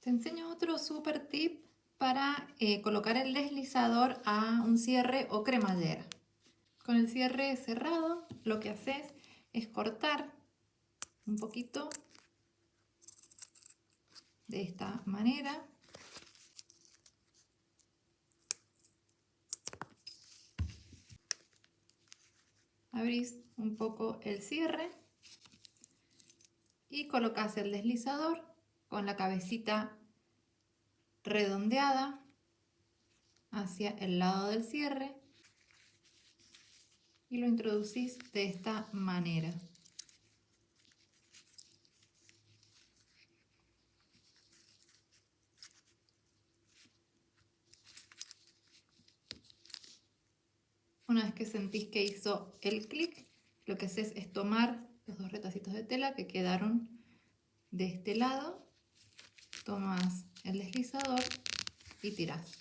Te enseño otro super tip para colocar el deslizador a un cierre o cremallera. Con el cierre cerrado, lo que haces es cortar un poquito de esta manera. Abrís un poco el cierre y colocas el deslizador con la cabecita redondeada hacia el lado del cierre y lo introducís de esta manera. Una vez que sentís que hizo el clic, lo que haces es tomar los dos retacitos de tela que quedaron de este lado, tomas el deslizador y tirás.